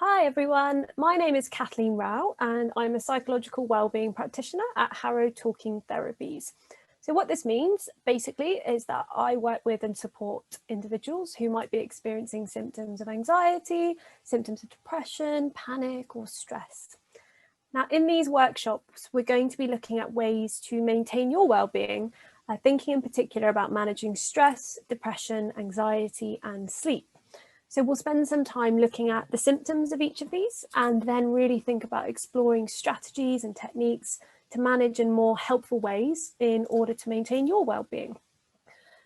Hi everyone, my name is Kathleen Rao and I'm a psychological wellbeing practitioner at Harrow Talking Therapies. So what this means basically is that I work with and support individuals who might be experiencing symptoms of anxiety, symptoms of depression, panic or stress. Now in these workshops, we're going to be looking at ways to maintain your wellbeing, thinking in particular about managing stress, depression, anxiety and sleep. So we'll spend some time looking at the symptoms of each of these and then really think about exploring strategies and techniques to manage in more helpful ways in order to maintain your well-being.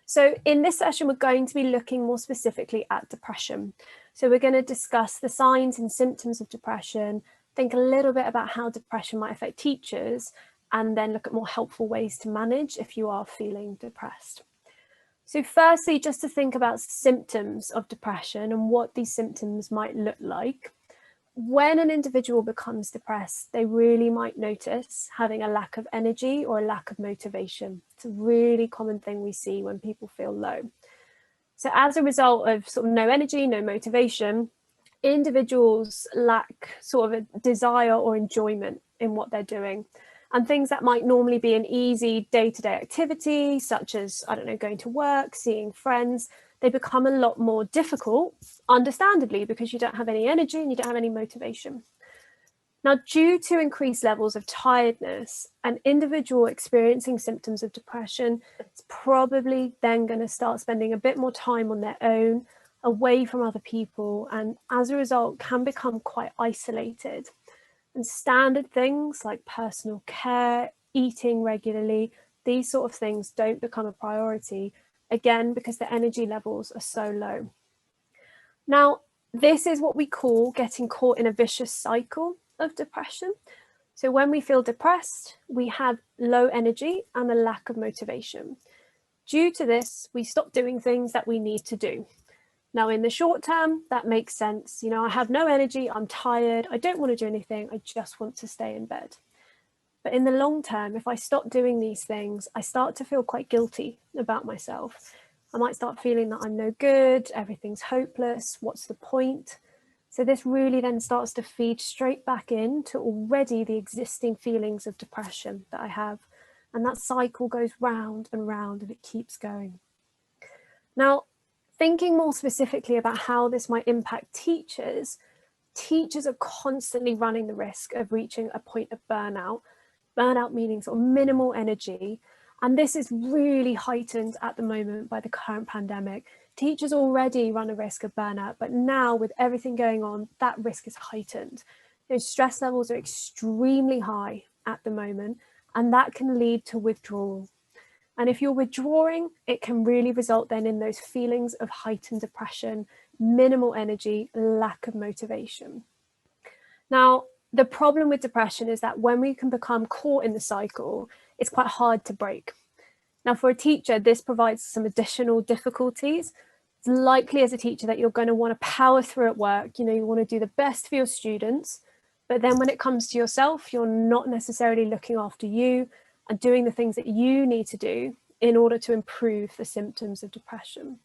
So in this session, we're going to be looking more specifically at depression. So we're going to discuss the signs and symptoms of depression, think a little bit about how depression might affect teachers, and then look at more helpful ways to manage if you are feeling depressed. So firstly, just to think about symptoms of depression and what these symptoms might look like. When an individual becomes depressed, they really might notice having a lack of energy or a lack of motivation. It's a really common thing we see when people feel low. So as a result of sort of no energy, no motivation, individuals lack sort of a desire or enjoyment in what they're doing. And things that might normally be an easy day-to-day activity, such as, I don't know, going to work, seeing friends, they become a lot more difficult, understandably, because you don't have any energy and you don't have any motivation. Now, due to increased levels of tiredness, an individual experiencing symptoms of depression is probably then going to start spending a bit more time on their own, away from other people, and as a result can become quite isolated. And standard things like personal care, eating regularly, these sort of things don't become a priority, again, because the energy levels are so low. Now, this is what we call getting caught in a vicious cycle of depression. So when we feel depressed, we have low energy and a lack of motivation. Due to this, we stop doing things that we need to do. Now, in the short term, that makes sense. You know, I have no energy, I'm tired, I don't want to do anything, I just want to stay in bed. But in the long term, if I stop doing these things, I start to feel quite guilty about myself. I might start feeling that I'm no good, everything's hopeless, what's the point? So this really then starts to feed straight back into already the existing feelings of depression that I have. And that cycle goes round and round and it keeps going. Now, thinking more specifically about how this might impact teachers are constantly running the risk of reaching a point of burnout meaning sort of minimal energy. And this is really heightened at the moment by the current pandemic. Teachers already run a risk of burnout, but now with everything going on, that risk is heightened. Those stress levels are extremely high at the moment, and that can lead to withdrawal. And if you're withdrawing, it can really result then in those feelings of heightened depression, minimal energy, lack of motivation. Now, the problem with depression is that when we can become caught in the cycle, it's quite hard to break. Now, for a teacher, this provides some additional difficulties. It's likely as a teacher that you're going to want to power through at work. You know, you want to do the best for your students, but then when it comes to yourself, you're not necessarily looking after you and doing the things that you need to do in order to improve the symptoms of depression.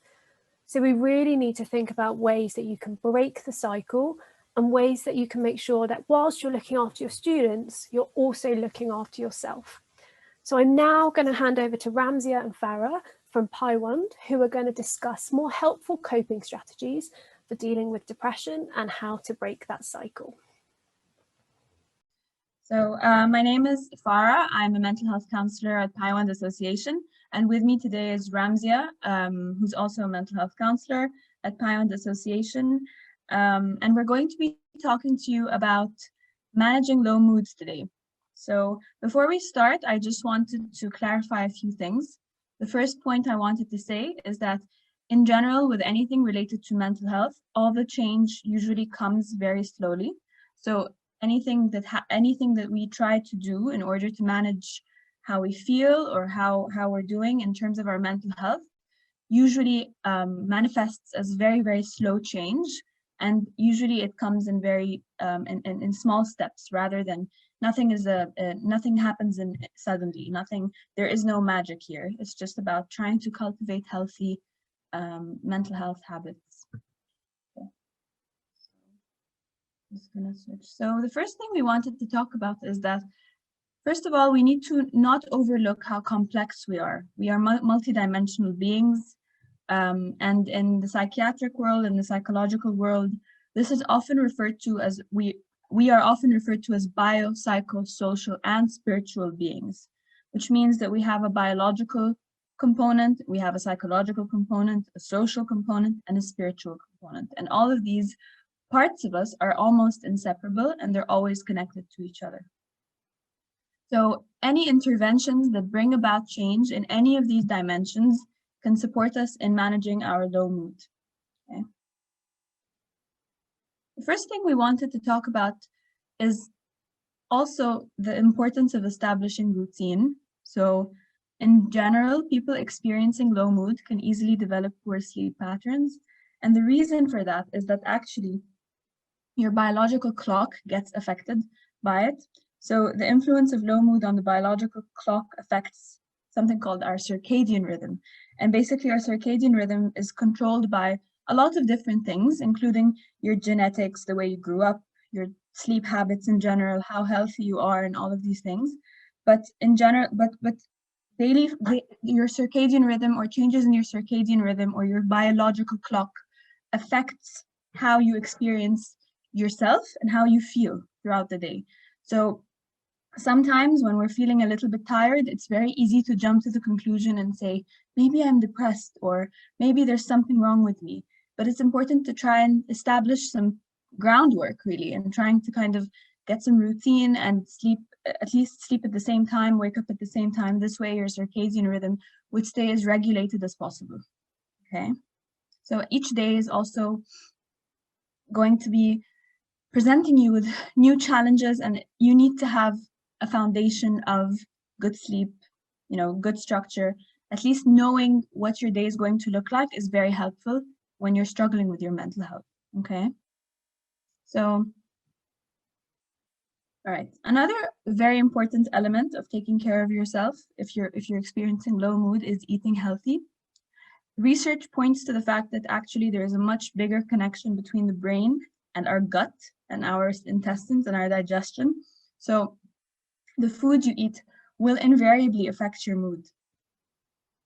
So we really need to think about ways that you can break the cycle and ways that you can make sure that whilst you're looking after your students, you're also looking after yourself. So I'm now going to hand over to Ramzia and Farah from Paiwand, who are going to discuss more helpful coping strategies for dealing with depression and how to break that cycle. So my name is Farah. I'm a mental health counselor at Paiwand Association. And with me today is Ramzia, who's also a mental health counselor at Paiwand Association. And we're going to be talking to you about managing low moods today. So before we start, I just wanted to clarify a few things. The first point I wanted to say is that in general, with anything related to mental health, all the change usually comes very slowly. So anything that we try to do in order to manage how we feel or how we're doing in terms of our mental health usually manifests as very, very slow change. And usually it comes in very in small steps rather than nothing happens suddenly. There is no magic here. It's just about trying to cultivate healthy mental health habits. gonna switch. So the first thing we wanted to talk about is that, first of all, we need to not overlook how complex we are. We are multidimensional beings, and in the psychiatric world, in the psychological world, this is often referred to as, we are often referred to as bio, psycho, social, and spiritual beings, which means that we have a biological component, we have a psychological component, a social component, and a spiritual component. And all of these parts of us are almost inseparable, and they're always connected to each other. So any interventions that bring about change in any of these dimensions can support us in managing our low mood. Okay. The first thing we wanted to talk about is also the importance of establishing routine. So in general, people experiencing low mood can easily develop poor sleep patterns. And the reason for that is that actually your biological clock gets affected by it. So the influence of low mood on the biological clock affects something called our circadian rhythm. And basically our circadian rhythm is controlled by a lot of different things, including your genetics, the way you grew up, your sleep habits in general, how healthy you are, and all of these things. But in general, but your circadian rhythm, or changes in your circadian rhythm or your biological clock, affects how you experience yourself and how you feel throughout the day. So sometimes when we're feeling a little bit tired, it's very easy to jump to the conclusion and say, maybe I'm depressed, or maybe there's something wrong with me. But it's important to try and establish some groundwork, really, and trying to kind of get some routine and sleep, at least sleep at the same time, wake up at the same time. This way your circadian rhythm would stay as regulated as possible. Okay, so each day is also going to be presenting you with new challenges, and you need to have a foundation of good sleep, good structure. At least knowing what your day is going to look like is very helpful when you're struggling with your mental health. Okay, so all right, another very important element of taking care of yourself if you're experiencing low mood is eating healthy. Research points to the fact that actually there is a much bigger connection between the brain and our gut and our intestines and our digestion. So the food you eat will invariably affect your mood.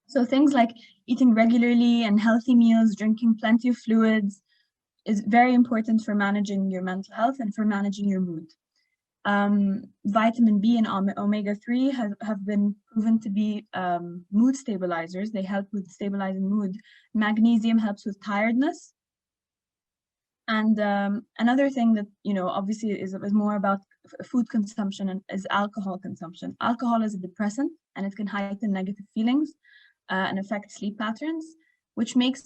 So things like eating regularly and healthy meals, drinking plenty of fluids is very important for managing your mental health and for managing your mood. Vitamin B and omega-3 have been proven to be mood stabilizers. They help with stabilizing mood. Magnesium helps with tiredness. And another thing that, obviously is more about food consumption and is alcohol consumption. Alcohol is a depressant, and it can heighten negative feelings and affect sleep patterns, which makes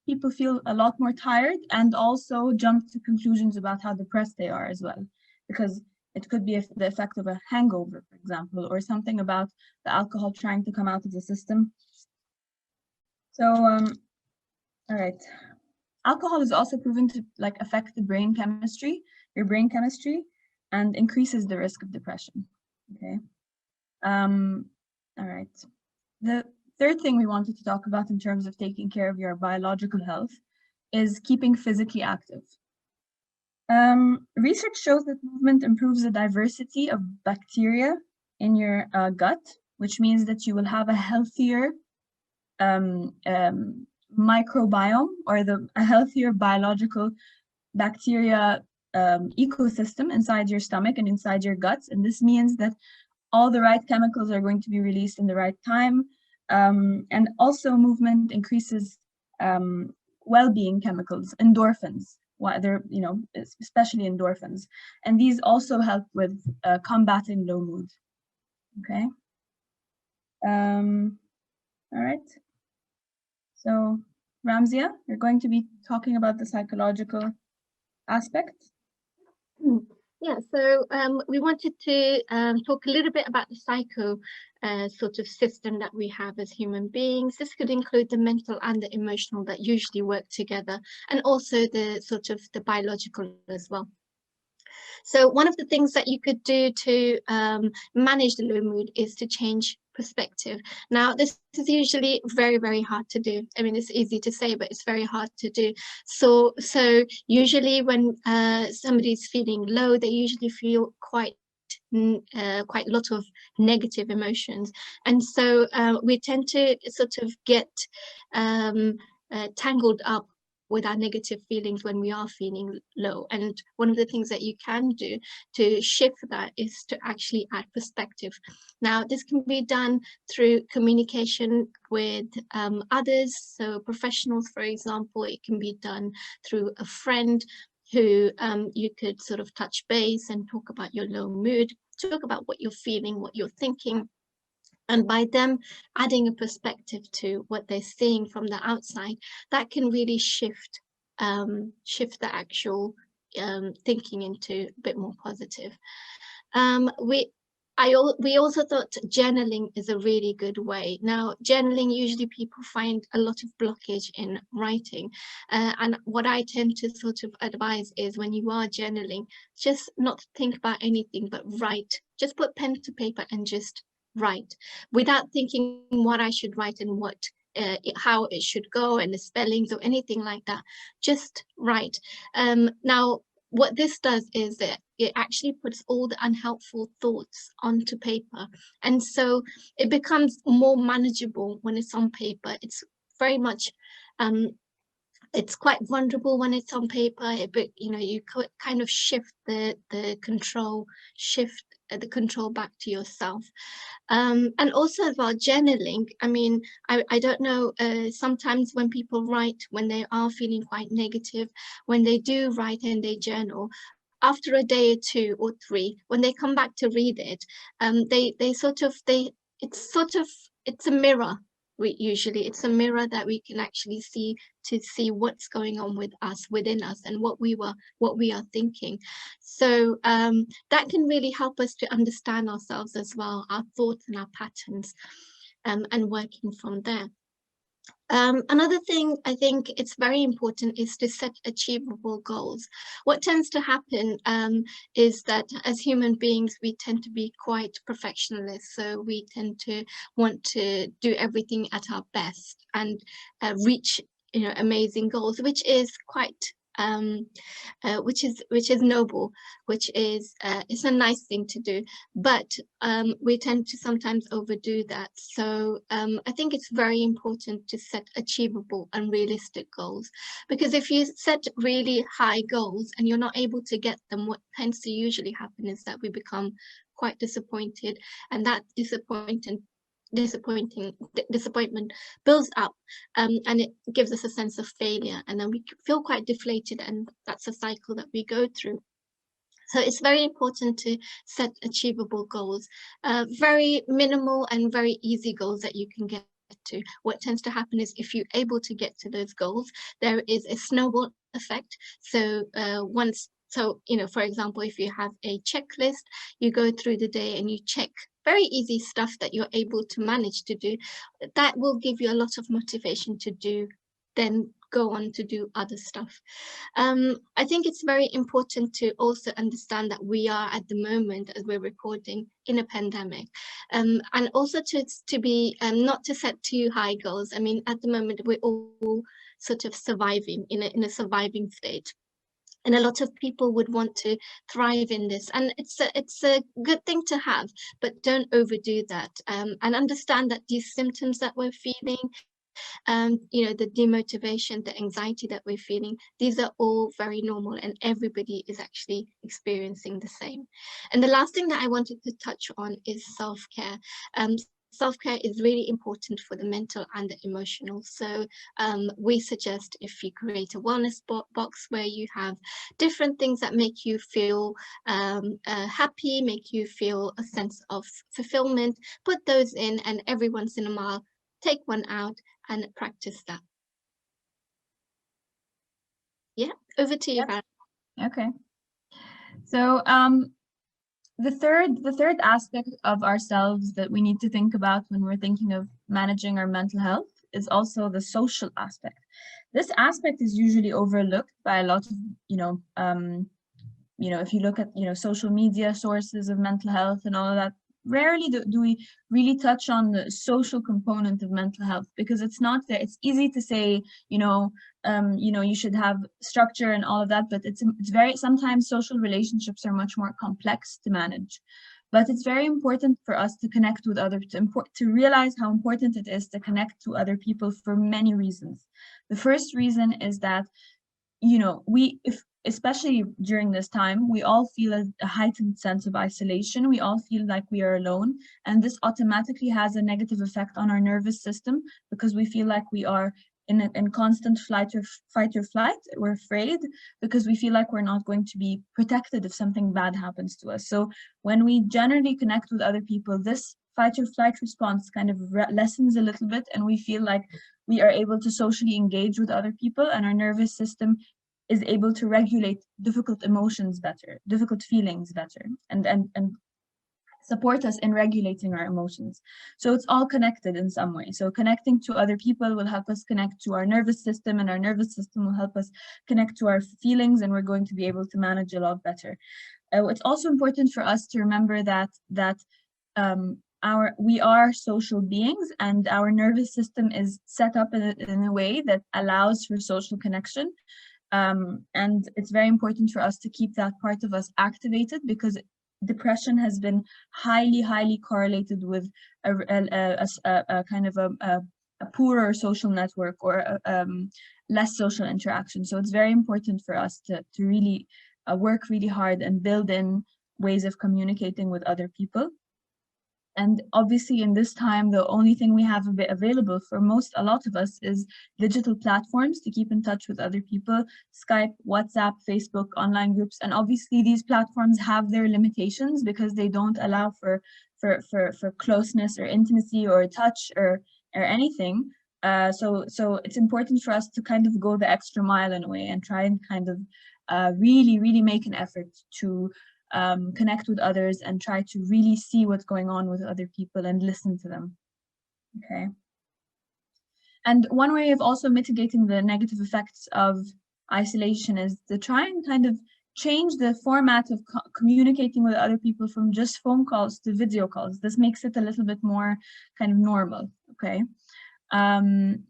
people feel a lot more tired and also jump to conclusions about how depressed they are as well, because it could be the effect of a hangover, for example, or something about the alcohol trying to come out of the system. So, all right. Alcohol is also proven to affect your brain chemistry, and increases the risk of depression. Okay. All right. The third thing we wanted to talk about in terms of taking care of your biological health is keeping physically active. Research shows that movement improves the diversity of bacteria in your gut, which means that you will have a healthier microbiome, or a healthier biological bacteria ecosystem inside your stomach and inside your guts. And this means that all the right chemicals are going to be released in the right time. And also movement increases well-being chemicals, endorphins, especially endorphins. And these also help with combating low mood. Okay. All right. So Ramzia, you're going to be talking about the psychological aspect. Yeah, so we wanted to talk a little bit about the psycho sort of system that we have as human beings. This could include the mental and the emotional that usually work together, and also the sort of the biological as well. So one of the things that you could do to manage the low mood is to change perspective. Now, this is usually very, very hard to do. I mean, it's easy to say, but it's very hard to do. So usually when somebody's feeling low, they usually feel quite a lot of negative emotions, and so we tend to sort of get tangled up with our negative feelings when we are feeling low. And one of the things that you can do to shift that is to actually add perspective. Now, this can be done through communication with others, so professionals, for example. It can be done through a friend who you could sort of touch base and talk about your low mood, talk about what you're feeling, what you're thinking. And by them adding a perspective to what they're seeing from the outside, that can really shift the actual thinking into a bit more positive. We also thought journaling is a really good way. Now, journaling, usually people find a lot of blockage in writing. And what I tend to sort of advise is, when you are journaling, just not think about anything, but write. Just put pen to paper and just write, without thinking what I should write and what how it should go and the spellings or anything like that. Just write. Now, what this does is that it actually puts all the unhelpful thoughts onto paper, and so it becomes more manageable when it's on paper. It's very much it's quite vulnerable when it's on paper, but you know, you could kind of shift the control back to yourself. And also about journaling, I mean, I don't know, sometimes when people write, when they are feeling quite negative, when they do write and they journal, after a day or 2 or 3, when they come back to read it, it's a mirror. It's a mirror that we can actually see, to see what's going on with us, within us, and what we are thinking. So that can really help us to understand ourselves as well, our thoughts and our patterns, and working from there. Another thing I think it's very important is to set achievable goals. What tends to happen is that as human beings, we tend to be quite perfectionists. So we tend to want to do everything at our best and reach, you know, amazing goals, which is quite which is noble, which is it's a nice thing to do, but we tend to sometimes overdo that. So I think it's very important to set achievable and realistic goals, because if you set really high goals and you're not able to get them, what tends to usually happen is that we become quite disappointed, and that disappointment builds up, and it gives us a sense of failure, and then we feel quite deflated, and that's a cycle that we go through. So it's very important to set achievable goals, very minimal and very easy goals that you can get to. What tends to happen is, if you're able to get to those goals, there is a snowball effect. So you know, for example, if you have a checklist, you go through the day and you check very easy stuff that you're able to manage to do, that will give you a lot of motivation to then go on to do other stuff. I think it's very important to also understand that we are, at the moment, as we're recording, in a pandemic, and also to be not to set too high goals. I mean, at the moment, we're all sort of surviving in a surviving state. And a lot of people would want to thrive in this, and it's a good thing to have, but don't overdo that. And understand that these symptoms that we're feeling, you know, the demotivation, the anxiety that we're feeling, these are all very normal, and everybody is actually experiencing the same. And the last thing that I wanted to touch on is self-care. Self-care is really important for the mental and the emotional. So we suggest, if you create a wellness box where you have different things that make you feel happy, make you feel a sense of fulfillment, put those in, and every once in a while, take one out and practice that. Yeah, over to you, Farah. Okay. So the third aspect of ourselves that we need to think about when we're thinking of managing our mental health is also the social aspect. This aspect is usually overlooked by a lot of, you know, if you look at, you know, social media sources of mental health and all of that, rarely do we really touch on the social component of mental health, because it's not there. It's easy to say, you know, you should have structure and all of that, but it's very, sometimes social relationships are much more complex to manage. But it's very important for us to connect with others, to realize how important it is to connect to other people for many reasons. The first reason is that, you know, especially during this time, we all feel a heightened sense of isolation. We all feel like we are alone, and this automatically has a negative effect on our nervous system, because we feel like we are in constant fight or flight. We're afraid because we feel like we're not going to be protected if something bad happens to us. So when we generally connect with other people, this fight or flight response kind of lessens a little bit, and we feel like we are able to socially engage with other people, and our nervous system is able to regulate difficult emotions better, difficult feelings better, and support us in regulating our emotions. So it's all connected in some way. So connecting to other people will help us connect to our nervous system, and our nervous system will help us connect to our feelings, and we're going to be able to manage a lot better. It's also important for us to remember that we are social beings, and our nervous system is set up in a way that allows for social connection. And it's very important for us to keep that part of us activated, because depression has been highly correlated with a kind of a poorer social network, or less social interaction. So it's very important for us to really work really hard and build in ways of communicating with other people. And obviously in this time, the only thing we have available for a lot of us is digital platforms to keep in touch with other people: Skype, WhatsApp, Facebook, online groups. And obviously these platforms have their limitations, because they don't allow for closeness or intimacy or touch or anything. So it's important for us to kind of go the extra mile in a way, and try and kind of really make an effort to connect with others, and try to really see what's going on with other people and listen to them. Okay. And one way of also mitigating the negative effects of isolation is to try and kind of change the format of communicating with other people from just phone calls to video calls. This makes it a little bit more kind of normal. Okay. And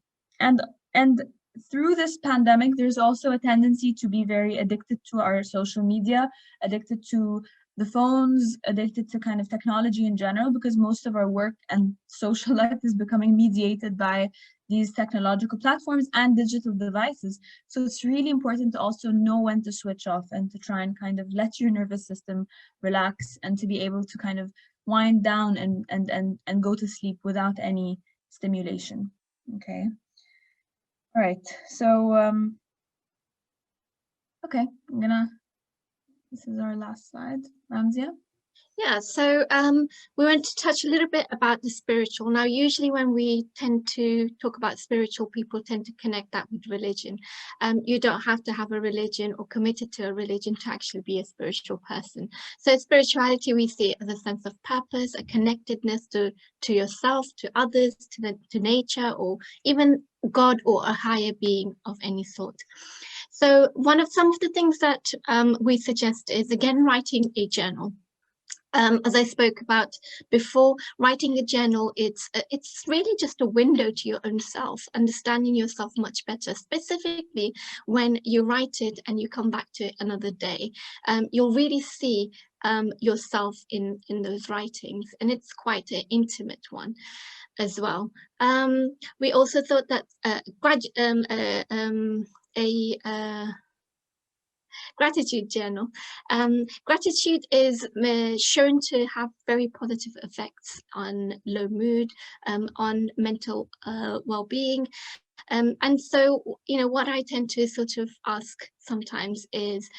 through this pandemic, there's also a tendency to be very addicted to our social media, addicted to the phones, addicted to kind of technology in general, because most of our work and social life is becoming mediated by these technological platforms and digital devices. So it's really important to also know when to switch off, and to try and kind of let your nervous system relax, and to be able to kind of wind down and go to sleep without any stimulation. Okay. All right, so, okay, this is our last slide. Ramzia? Yeah, so we want to touch a little bit about the spiritual. Now, usually when we tend to talk about spiritual, people tend to connect that with religion. You don't have to have a religion or committed to a religion to actually be a spiritual person. So spirituality, we see it as a sense of purpose, a connectedness to yourself, to others, to nature, or even God or a higher being of any sort. So some of the things that we suggest is, again, writing a journal. As I spoke about before, writing a journal, it's really just a window to your own self, understanding yourself much better. Specifically, when you write it and you come back to it another day, you'll really see yourself in those writings, and it's quite an intimate one as well. We also thought that gratitude journal. Gratitude is shown to have very positive effects on low mood, on mental well-being. And so, you know, what I tend to sort of ask sometimes is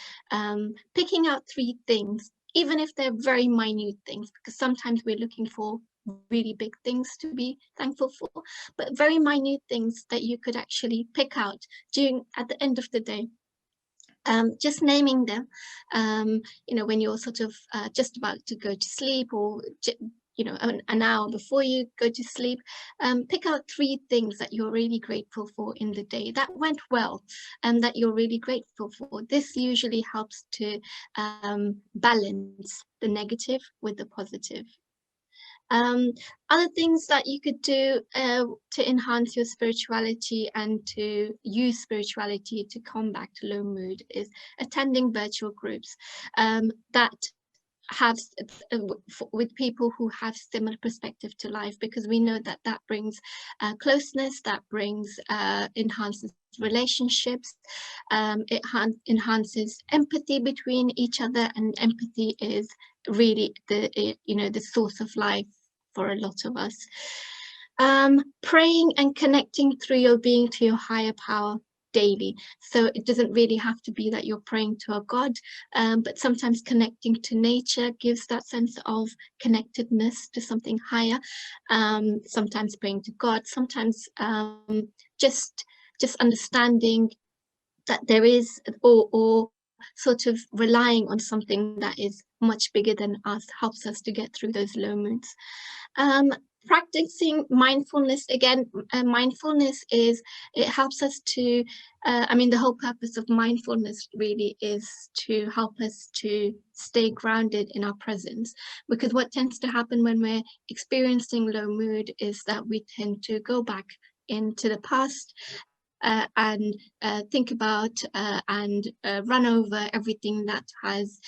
picking out 3 things, even if they're very minute things, because sometimes we're looking for really big things to be thankful for, but very minute things that you could actually pick out at the end of the day. Just naming them, you know, when you're sort of just about to go to sleep, or you know, an hour before you go to sleep, pick out 3 things that you're really grateful for in the day that went well, and that you're really grateful for. This usually helps to balance the negative with the positive. Other things that you could do to enhance your spirituality and to use spirituality to combat low mood is attending virtual groups that have with people who have similar perspective to life, because we know that that brings closeness, that brings enhances relationships, it enhances empathy between each other, and empathy is really the source of life for a lot of us. Praying and connecting through your being to your higher power daily. So it doesn't really have to be that you're praying to a God, but sometimes connecting to nature gives that sense of connectedness to something higher. Sometimes praying to God, sometimes just understanding that there is, or sort of relying on something that is much bigger than us, helps us to get through those low moods. Practicing mindfulness again. Mindfulness is, it helps us to, I mean, the whole purpose of mindfulness really is to help us to stay grounded in our presence, because what tends to happen when we're experiencing low mood is that we tend to go back into the past and think about and run over everything that has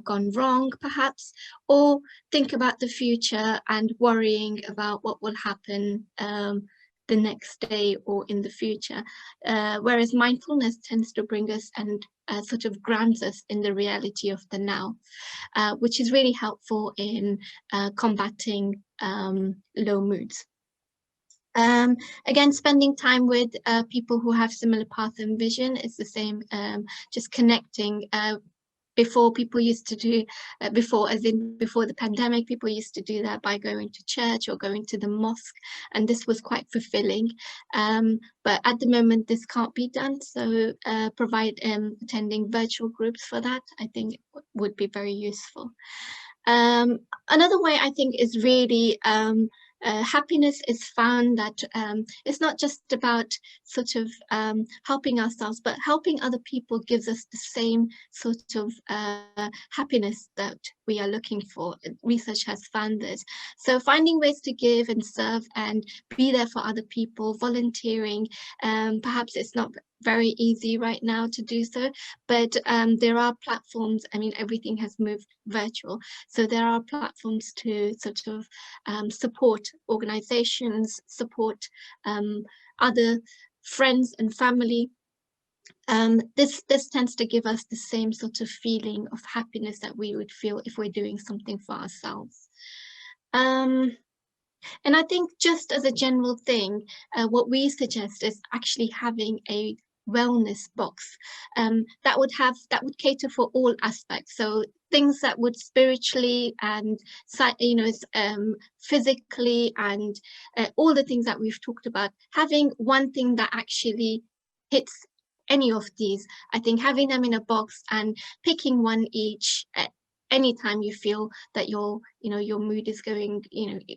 gone wrong, perhaps, or think about the future and worrying about what will happen the next day or in the future. Whereas mindfulness tends to bring us and sort of grounds us in the reality of the now, which is really helpful in combating low moods. Again, spending time with people who have similar path and vision is the same, just connecting. Before, people used to do, before the pandemic, people used to do that by going to church or going to the mosque, and this was quite fulfilling. But at the moment, this can't be done, so attending virtual groups for that, I think, would be very useful. Another way I think is really happiness is found that it's not just about sort of helping ourselves, but helping other people gives us the same sort of happiness that we are looking for. Research has found this. So finding ways to give and serve and be there for other people, volunteering, perhaps it's not very easy right now to do so, but there are platforms. I mean, everything has moved virtual, so there are platforms to sort of support organizations, support other friends and family. This tends to give us the same sort of feeling of happiness that we would feel if we're doing something for ourselves. And I think, just as a general thing, what we suggest is actually having a wellness box that would cater for all aspects. So things that would spiritually and physically and all the things that we've talked about, having one thing that actually hits any of these. I think having them in a box and picking one each anytime you feel that your mood is going,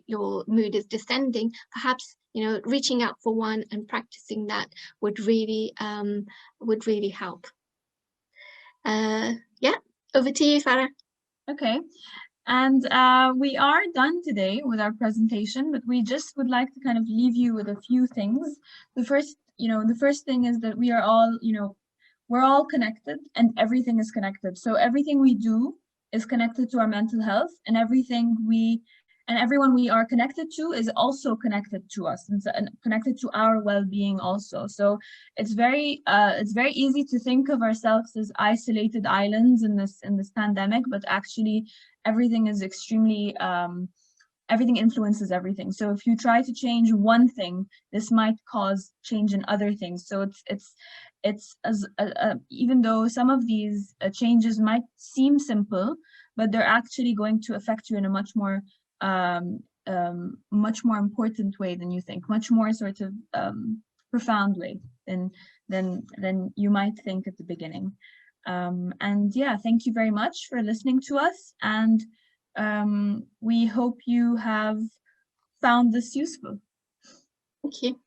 your mood is descending, perhaps reaching out for one and practicing that would really help. Yeah, over to you, Farah. Okay, and we are done today with our presentation, but we just would like to kind of leave you with a few things. The first thing is that we are all, we're all connected, and everything is connected. So everything we do is connected to our mental health, and everyone we are connected to is also connected to us and connected to our well-being also. So it's very easy to think of ourselves as isolated islands in this pandemic, but actually everything is extremely everything influences everything. So if you try to change one thing, this might cause change in other things. So it's even though some of these changes might seem simple, but they're actually going to affect you in a much more important way than you think, much more sort of profound way than you might think at the beginning. And yeah, thank you very much for listening to us, and we hope you have found this useful. Thank you.